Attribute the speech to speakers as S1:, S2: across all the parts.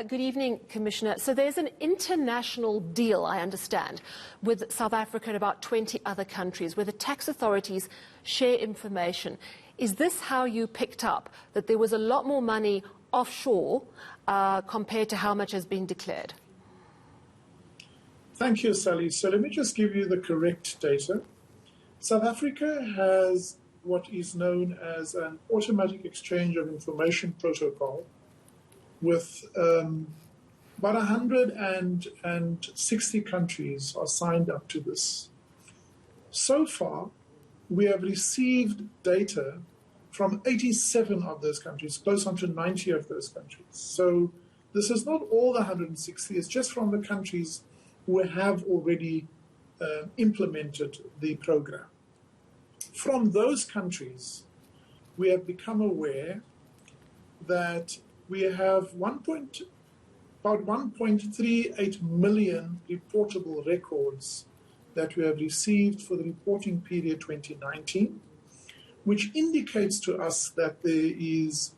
S1: Good evening, Commissioner. So there's an international deal, I understand, with South Africa and about 20 other countries where the tax authorities share information. Is this how you picked up that there was a lot more money offshore compared to how much has been declared?
S2: Thank you, Sally. So let me just give you the correct data. South Africa has what is known as an automatic exchange of information protocol with about 160 countries are signed up to this. So far, we have received data from 87 of those countries, close on to 90 of those countries. So this is not all the 160, it's just from the countries who have already implemented the program. From those countries, we have become aware that we have about 1.38 million reportable records that we have received for the reporting period 2019, which indicates to us that there is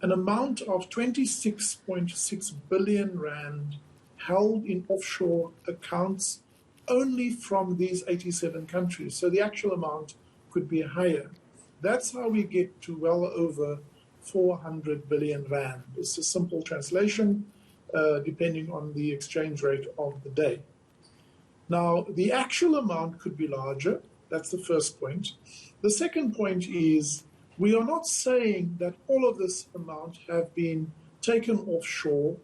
S2: an amount of 26.6 billion rand held in offshore accounts only from these 87 countries. So the actual amount could be higher. That's how we get to well over 400 billion rand. It's a simple translation, depending on the exchange rate of the day. Now, the actual amount could be larger. That's the first point. The second point is we are not saying that all of this amount have been taken offshore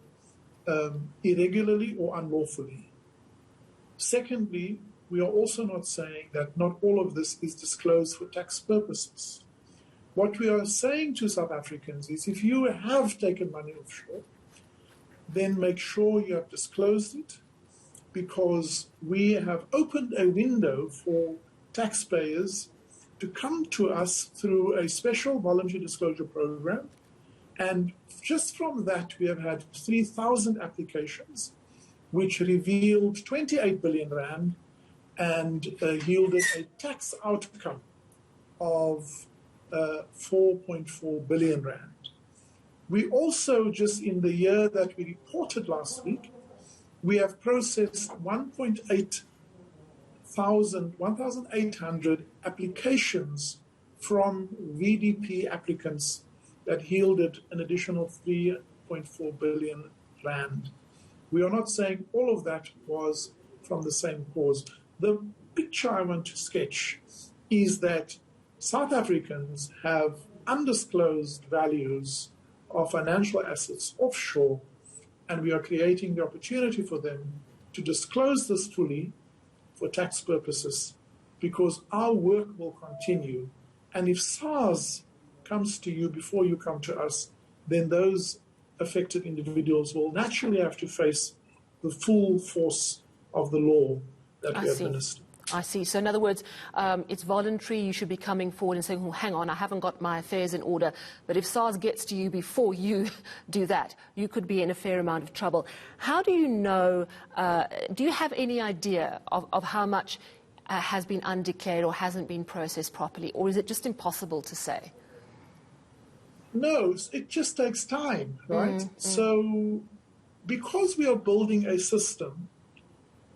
S2: irregularly or unlawfully. Secondly, we are also not saying that not all of this is disclosed for tax purposes. What we are saying to South Africans is if you have taken money offshore, then make sure you have disclosed it, because we have opened a window for taxpayers to come to us through a special voluntary disclosure program. And just from that, we have had 3,000 applications, which revealed 28 billion rand and yielded a tax outcome of 4.4 billion rand. We also, just in the year that we reported last week, we have processed 1,800 applications from VDP applicants that yielded an additional 3.4 billion rand. We are not saying all of that was from the same cause. The picture I want to sketch is that South Africans have undisclosed values of financial assets offshore, and we are creating the opportunity for them to disclose this fully for tax purposes, because our work will continue. And if SARS comes to you before you come to us, then those affected individuals will naturally have to face the full force of the law that we administer.
S1: I see. So in other words, it's voluntary. You should be coming forward and saying, well, hang on, I haven't got my affairs in order. But if SARS gets to you before you do that, you could be in a fair amount of trouble. How do you know, do you have any idea of how much has been undeclared or hasn't been processed properly? Or is it just impossible to say?
S2: No, it just takes time, right? So because we are building a system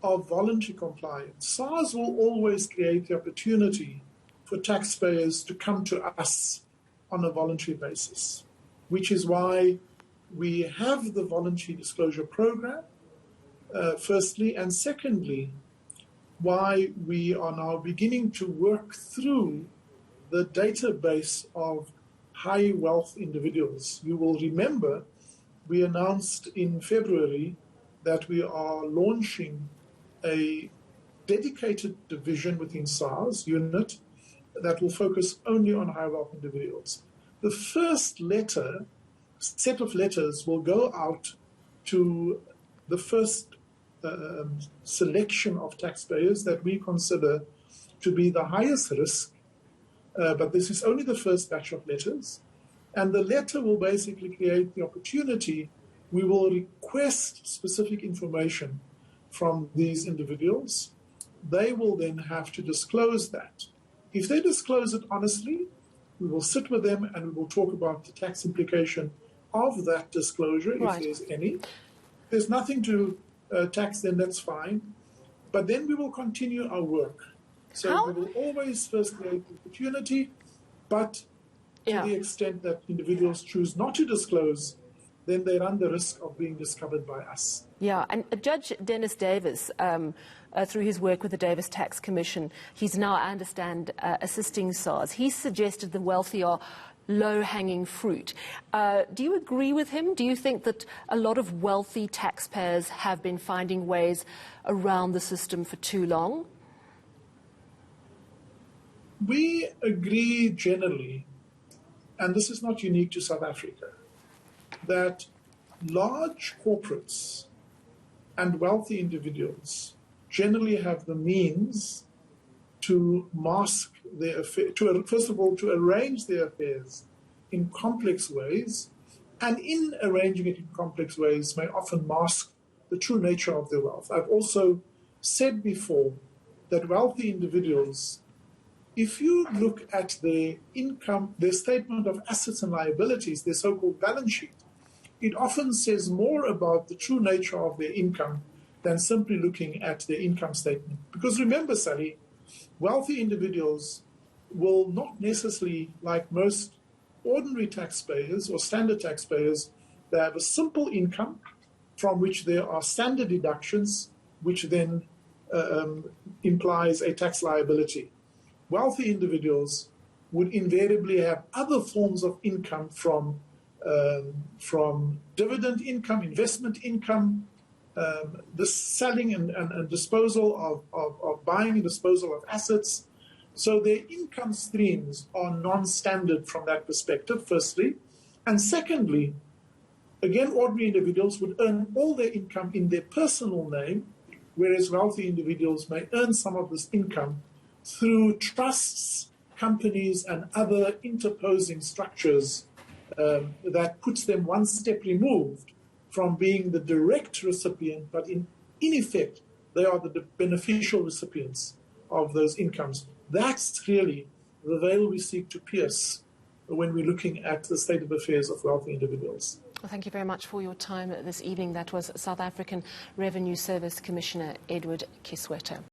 S2: of voluntary compliance, SARS will always create the opportunity for taxpayers to come to us on a voluntary basis, which is why we have the voluntary disclosure program, firstly, and secondly, why we are now beginning to work through the database of high wealth individuals. You will remember we announced in February that we are launching a dedicated division within SARS unit that will focus only on high wealth individuals. The first set of letters will go out to the first selection of taxpayers that we consider to be the highest risk, but this is only the first batch of letters. And the letter will basically create the opportunity. We will request specific information from these individuals. They will then have to disclose that. If they disclose it honestly, we will sit with them and we will talk about the tax implication of that disclosure,
S1: Right.
S2: if there's any. If there's nothing to tax, then that's fine. But then we will continue our work. So we will always first create opportunity, but to the extent that individuals choose not to disclose, then they run the risk of being discovered by us.
S1: Yeah, and Judge Dennis Davis, through his work with the Davis Tax Commission, he's now, I understand, assisting SARS. He suggested the wealthy are low-hanging fruit. Do you agree with him? Do you think that a lot of wealthy taxpayers have been finding ways around the system for too long?
S2: We agree generally, and this is not unique to South Africa, that large corporates and wealthy individuals generally have the means to mask their affairs, first of all, to arrange their affairs in complex ways, and in arranging it in complex ways may often mask the true nature of their wealth. I've also said before that wealthy individuals, if you look at their income, their statement of assets and liabilities, their so-called balance sheet, it often says more about the true nature of their income than simply looking at their income statement. Because remember, Sally, wealthy individuals will not necessarily, like most ordinary taxpayers or standard taxpayers, they have a simple income from which there are standard deductions, which then implies a tax liability. Wealthy individuals would invariably have other forms of income from dividend income, investment income, the selling and disposal of buying and disposal of assets. So their income streams are non-standard from that perspective, firstly. And secondly, again, ordinary individuals would earn all their income in their personal name, whereas wealthy individuals may earn some of this income through trusts, companies, and other interposing structures that puts them one step removed from being the direct recipient, but in effect, they are the beneficial recipients of those incomes. That's really the veil we seek to pierce when we're looking at the state of affairs of wealthy individuals.
S1: Well, thank you very much for your time this evening. That was South African Revenue Service Commissioner Edward Kieswetter.